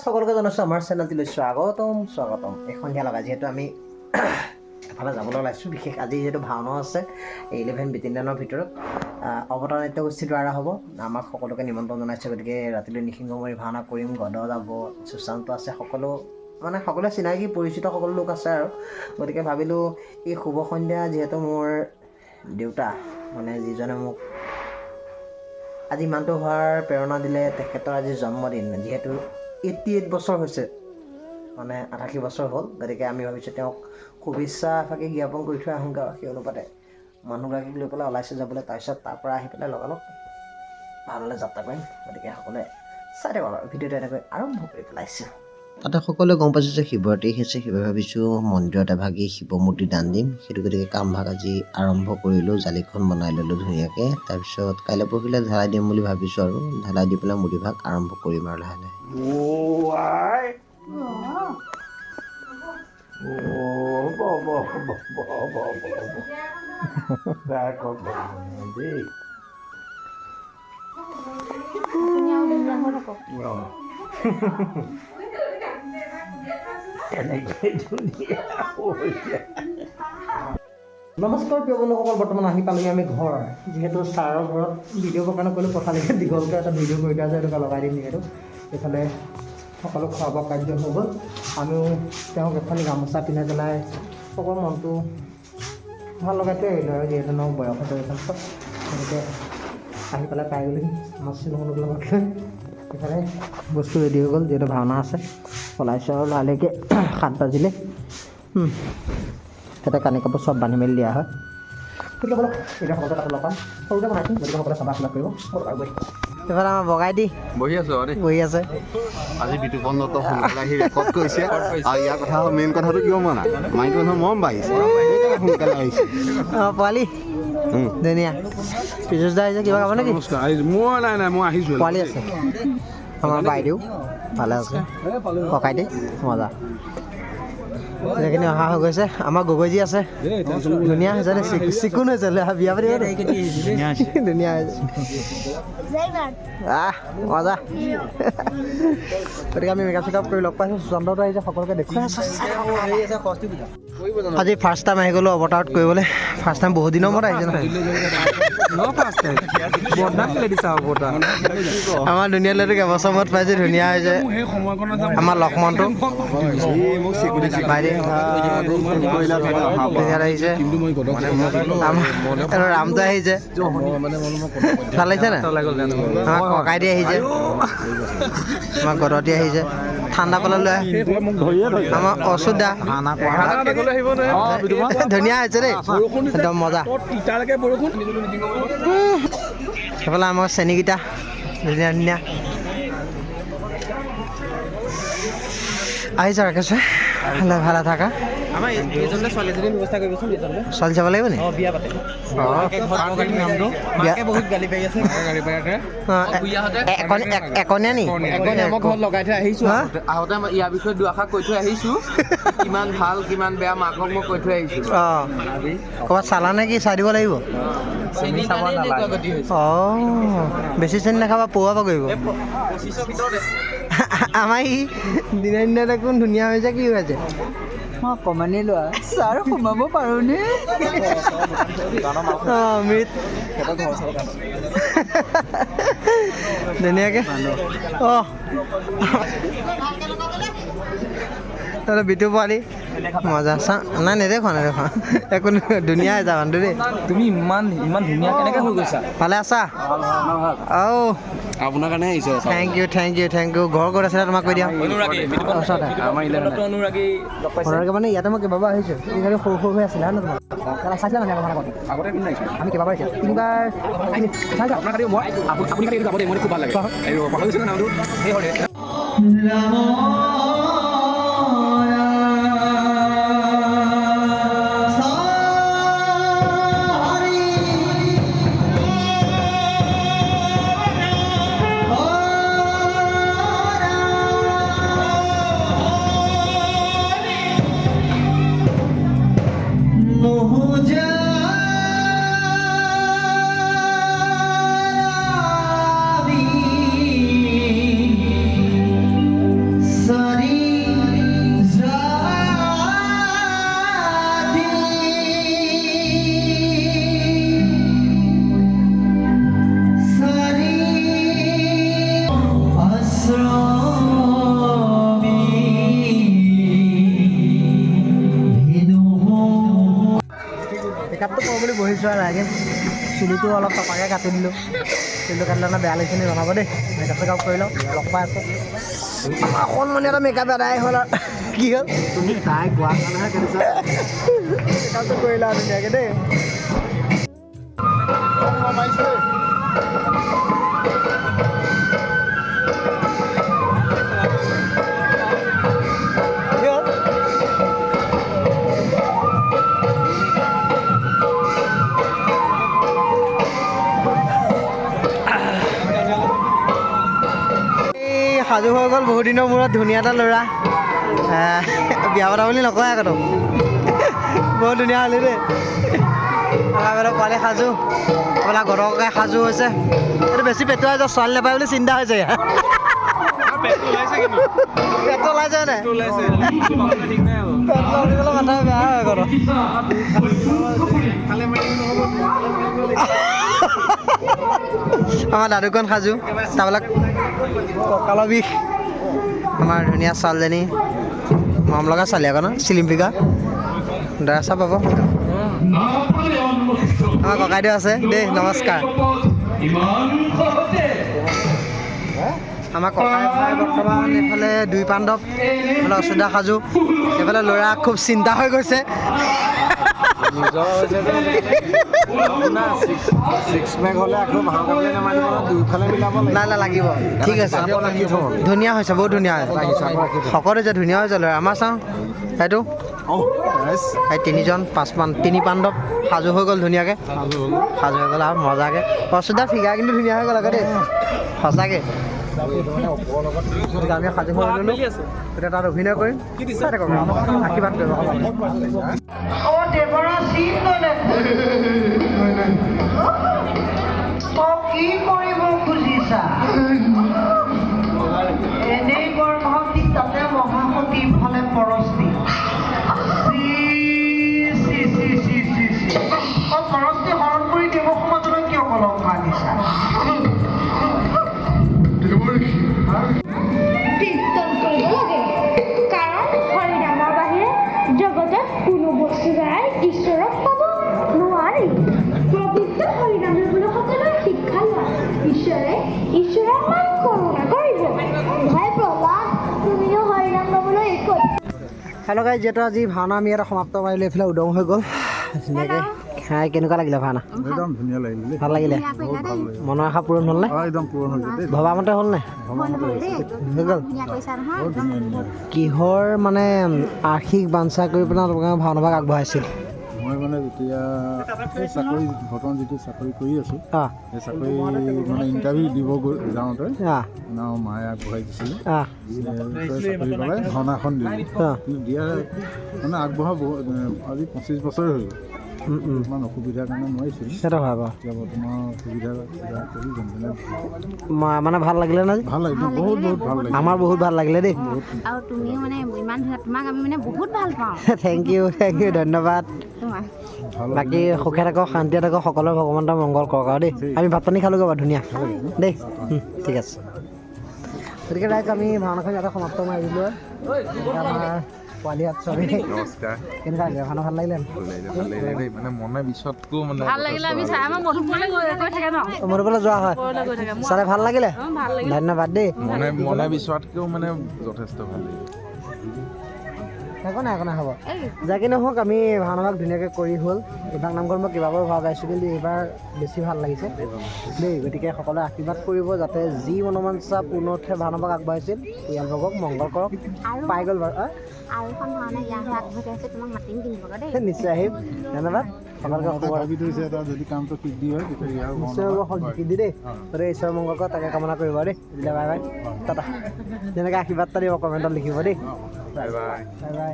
সকলকে জানাইছোঁ আমাৰ চেনেলটোলৈ স্বাগতম। এই সন্ধিয়া লগা যিহেতু আমি এফালে যাবলৈ ওলাইছোঁ, বিশেষ আজি যিহেতু ভাওনাও আছে 11 বিতিনিদানৰ ভিতৰত অৱতাৰ নৃত্য গোষ্ঠীৰ দ্বাৰা হ'ব। আমাক সকলোকে নিমন্ত্ৰণ জনাইছে, গতিকে ৰাতিলৈ নিসিংহমৰি ভাওনা কৰিম। গদ যাব, সুশান্ত আছে, সকলোৱে চিনাকি পৰিচিত সকলো লোক আছে আৰু গতিকে ভাবিলোঁ এই শুভ সন্ধ্যা যিহেতু মোৰ দেউতা যিজনে মোক আজি ইমানটো হোৱাৰ প্ৰেৰণা দিলে, তেখেতৰ আজি জন্মদিন। যিহেতু 88 বছৰ হৈছে, 88 বছৰ হ'ল, গতিকে আমি ভাবিছোঁ তেওঁক শুভেচ্ছা এফাকি জ্ঞাপন কৰি থৈ আহোঁগৈ। আৰু সেই অনুপাতে মানুহগৰাকীক লৈ পেলাই ওলাইছোঁ যাবলৈ। তাৰপিছত তাৰপৰা আহি পেলাই লগালগ ভাওনালৈ যাত্ৰা কৰিম। গতিকে সকলোৱে চাই থাকক আৰু ভিডিঅ'টো এনেকৈ আৰম্ভ কৰি পেলাইছোঁ। তাতে সকলোৱে গম পাইছোঁ যে শিৱৰাত্ৰি হৈছে, সেইবাবে ভাবিছোঁ মন্দিৰত এভাগি শিৱ মূৰ্তি দান দিম। সেইটো গতিকে কামভাগ আজি আৰম্ভ কৰিলোঁ, জালিখন বনাই ল'লোঁ ধুনীয়াকৈ। তাৰপিছত কাইলৈ পৰহিলৈ ঢালাই দিম বুলি ভাবিছোঁ, আৰু ঢালাই দি পেলাই মূৰ্তিভাগ আৰম্ভ কৰিম আৰু লাহে লাহে। নমস্কাৰ প্ৰিয় বন্ধুসকল, বৰ্তমান আহি পালোঁহি আমি ঘৰ। যিহেতু ছাৰৰ ঘৰত ভিডিঅ' কাৰণে ক'লোঁ পঠালৈকে দীঘলকৈ এটা ভিডিঅ' কৰি দিয়া যায়, এইটোকে লগাই দিম। যিহেতু এইফালে সকলো খোৱা বোৱা কাৰ্য হৈ গ'ল, আমিও তেওঁক এফালে গামোচা পিন্ধাই পেলাই সকলো মনটো ভাল লগাই থৈ আহিলোঁ। আৰু যিহেতু nok বয়স হৈছে যথেষ্ট, গতিকে আহি পেলাই পাই গ'লহি আমাৰ চিনেমাখনৰ লগত লৈ। এইফালে বস্তু ৰেডি হৈ গ'ল, যিহেতু ভাওনা আছে। ওলাইছোঁ আৰু লাহেকৈ 7 বাজিলে। তাতে কানি কাপোৰ চব বান্ধি মেলি দিয়া হয়। গতিকে বোলো এতিয়া সকলোতে তাতে লগ পাম, সৰুকৈ বনাইছোঁ, গতিকে সকলোৱে চাবা ফিলাপ কৰিব। এইফালে আমাৰ বগাই দি বহি আছে। আজি বিতুপন্নত সোনকালে আহি ৰেকৰ্ড কৰিছে। আৰু ইয়াৰ কথা মেইন কথাটো কিয় মনা মাইকী মানুহৰ মৰম বাঢ়িছে, সোনকালে আহিছে। অঁ পোৱালি ধুনীয়া। পীযুষ দা আহিছে, কিবা খাব নেকি? নাই মই আহিছোঁ। পোৱালি আছে, আমাৰ বাইদেউ ভালে আছে, ককাইটি মজা। সেইখিনি অহা হৈ গৈছে। আমাৰ গগৈজী আছে, ধুনীয়া হৈছে দেই, চিকুণ হৈছে, বিয়া পাতি ধুনীয়া হৈছে। মজা। গতিকে আমি মেকআপ চেকআপ কৰি লগ পাইছোঁ। সুশান্তটো আহিছে, সকলোকে দেখুৱাই আছোঁ। আজি ফাৰ্ষ্ট টাইম আহি গ'লোঁ অৱতাৰত কৰিবলৈ। ফাৰ্ষ্ট টাইম বহুত দিনৰ মূৰত আহিছে নহয়। আমাৰ ধুনীয়া ল'ৰাটোক এবছৰ মূৰত পাইছে, ধুনীয়া হৈছে। আমাৰ লক্ষ্মণটো আহিছে, ৰামটো আহিছে, ভাল লাগিছে নাই? আমাৰ ককাইটি আহিছে, আমাৰ গদতি আহিছে, ঠাণ্ডা কললৈ লৈ আমাৰ অচুত দা ধুনীয়া হৈছে দেই, একদম মজা। সেইফালে আমাৰ চেনীকেইটা ধুনীয়া ধুনীয়া আহিছে। ৰাকেশ ভালে থাকা। ছোৱালী চাব লাগিব নি? একনীয়া নি? মই ঘৰত লগাই থৈ আহিছোঁ। আহোঁতে ইয়াৰ বিষয়ে দুআষাৰ কৈ থৈ আহিছোঁ, কিমান ভাল কিমান বেয়া মাকক মই কৈ থৈ আহিছোঁ। অঁ ক'ৰবাত চালা নে কি? চাই দিব লাগিব। অঁ বেছি চেনি নাখাবা, পৰুৱা কৰিব। আমাৰ ই দিনে দিনে দেখোন ধুনীয়া হৈছে। কি হৈছে? অকমানি লোৱা ছাৰ, সোমাব পাৰোঁনে? অঁ মৃত ধুনীয়াকৈ। অঁ তাতে বিটু পোৱালি মজা। নাই নেদেখোৱা একো ধুনীয়া হৈ যা মানুহটো দেই। তুমি ইমান ধুনীয়া কেনেকৈ হৈ গৈছা? ভালে আছা? অঁ আপোনাৰ কাৰণে আহিছে। Thank you. ঘৰ ক'ত আছিলে তোমাক কৈ দিয়া। অনুৰাগী মানে ইয়াতে মই কেইবাবাৰ আহিছোঁ। এইখিনি সৰু হৈ আছিলে হয় নহয়? তোমাক চাইছিলা মানে আগতে আমি কেইবাবাৰ আহিছোঁ, তিনিবাৰ বহিছোঁ আৰু লাগে চুলিটো অলপ টপাকৈ কাটি দিলোঁ চুলিটো কাটিলে মানে বেয়া লাগিছে নি জনাব দেই মেকআপ চেকআপ কৰি লওঁ লগ পাই আছোঁ অকণমানি এটা মেকআপ এদাই হ'ল আৰু কি হ'ল তুমি তাই কোৱা কাৰণেহে কাটিছা মেকআপটো কৰি লওঁ ধুনীয়াকৈ দেই সাজু হৈ গ'ল বহুত দিনৰ মূৰত ধুনীয়া এটা ল'ৰা বিয়া পতা বুলি নকয় আকৌ বহুত ধুনীয়া হ'লি দেই আমাৰ পোৱালি সাজু আপোনাৰ গৰকাই সাজু হৈছে এইটো বেছি পেটুৱাই যায় ছোৱালী নাপায় বুলি চিন্তা হৈছে পেটটো ওলাইছে নাই মাথা বেয়া হয় আকৌ আমাৰ দাদুকণ সাজু তাৰবিলাক কঁকালৰ বিষ আমাৰ ধুনীয়া ছোৱালীজনী মৰম লগা ছোৱালী আকৌ ন চিলিম ফিকা ড্ৰেছা পাব আমাৰ ককাইদেউ আছে দেই নমস্কাৰ আমাৰ ককাই ভাই বৰ্তমান এইফালে দুই পাণ্ডৱ এইফালে অচুদা সাজু এইফালে ল'ৰা খুব চিন্তা হৈ গৈছে নাই নাই লাগিব ঠিক আছে ধুনীয়া হৈছে বহুত ধুনীয়া সকলো যে ধুনীয়া হৈছে ল'ৰা আমাৰ চাওঁ এইটো এই তিনি পাণ্ডৱ সাজু হৈ গ'ল ধুনীয়াকৈ সাজু হৈ গ'ল আৰু মজাকৈ অচুদা ফিগাৰ কিন্তু ধুনীয়া হৈ গ'ল আকৌ দেই সঁচাকৈ আমি সাজু হৈ ল'লোঁ এতিয়া তাত অভিনয় কৰিম আশীৰ্বাদ কৰিব কি কৰিব খুজিছা এনেই গৰ্ভৱতী তাতে মহাসতী ইফালে পৰস্তি পৰস্তি হৰণ কৰি দেৱ সমাজলৈ কিয় কলম আনিছা কীৰ্তন কৰিব লাগে কাৰণ হৰিনামৰ বাহিৰে জগতত কোনো বস্তু দ্বাৰাই ঈশ্বৰক পাব নোৱাৰি পবিত্ৰ হৰিনাম ল'বলৈ সকলোৱে শিক্ষা লোৱা ঈশ্বৰৰ মান কৰোণা কৰিব ভাই প্ৰহ্লাদ তুমিও হৰিনাম ল'বলৈ একো হেল্ল' গাইজ যিহেতু আজি ভাওনা আমি ইয়াতে সমাপ্ত কৰিলোঁ এইফালে উদং হৈ গ'ল ধুনীয়াকৈ খাই কেনেকুৱা লাগিলে ভাওনা একদম ধুনীয়া লাগিলে ভাল লাগিলে মনৰ আশা পূৰণ হ'ল নে একদম পূৰণ হৈছে দেই ভবামতে হ'ল নে হৈ গ'ল কিহৰ মানে আৰ্শিক বাঞ্ছা কৰি পেলাই আপোনালোকে ভাওনাভাগ আগবঢ়াইছিল মই মানে যেতিয়া এই চাকৰি বৰ্তমান যিটো চাকৰি কৰি আছোঁ অঁ সেই চাকৰি মানে ইণ্টাৰভিউ দিব যাওঁতে অঁ মায়ে আগবঢ়াই দিছিলে অঁ চাকৰি পালে ভাওনা এখন দিলোঁ অঁ কিন্তু দিয়া মানে আগবঢ়া আজি 25 বছৰ হৈ গ'ল ইমান অসুবিধাৰ কাৰণে নোৱাৰিছিলোঁ সেইটো হয় বাৰু এতিয়া বৰ্তমান অসুবিধা কিবা কৰি যেনে মানে ভাল লাগিলে নে ভাল লাগিলে বহুত ভাল লাগিলে আমাৰ বহুত ভাল লাগিলে দেই আৰু তুমিও মানে ইমান ধুনীয়া তোমাক আমি মানে বহুত ভাল পাওঁ থেংক ইউ ধন্যবাদ বাকী সুখে থাকক শান্তিয়ে থাকক সকলোৰে ভগৱন্তৰ মংগল কৰক আৰু দেই আমি ভাত পানী খালোঁ বাৰু ধুনীয়া দেই ঠিক আছে গতিকে ৰাইজ আমি ভাওনাখন ইয়াতে সমাপ্ত মাৰি দিলোঁ আমাৰ পোৱালি চবি নমস্কাৰ কেনেকুৱা লাগিলে ভাওনা ভাল লাগিলে মানে মনে বিচতকো মানে ভাল লাগিলে আমি চাই আমাৰ মধুপুৰলৈ গৈ থাকে ন মধুপুৰলৈ যোৱা হয় চালে ভাল লাগিলে ধন্যবাদ দেই মনে বিচৰাতকৈও মানে যথেষ্ট ভাল লাগিলে একো নাই হ'ব যাকে নহওক আমি ভাওনাভাগ ধুনীয়াকৈ কৰি হ'ল এইভাগ নামঘৰত মই কেইবাবাৰো ভাও গাইছোঁ কিন্তু এইবাৰ বেছি ভাল লাগিছে দেই গতিকে সকলোৱে আশীৰ্বাদ কৰিব যাতে যি মনোবাঞ্ছা পূৰ্ণথে ভাওনাভাগ আগবাঢ়িছিল পৰিয়ালবৰ্গক মংগল কৰক পাই গ'ল বাৰু আৰু এখন ভাওনা ইয়াৰ আগবাঢ়ি আছে তোমাক মাতিম কিনিব দেই নিশ্চয় আহিম ধন্যবাদ সকলোকে ভাবি থৈছে এটা যদি কামটো সিদ্ধি হয় তেতিয়া ইয়াৰ নিশ্চয় হ'ব শিকি দেই গতিকে ঈশ্বৰ মংগল কৰক তাকে কামনা কৰিব দেই দিলে বাই বাই টাটা যেনেকৈ আশীৰ্বাদ এটা দিব কমেণ্টত লিখিব দেই বাই বাই বাই বাই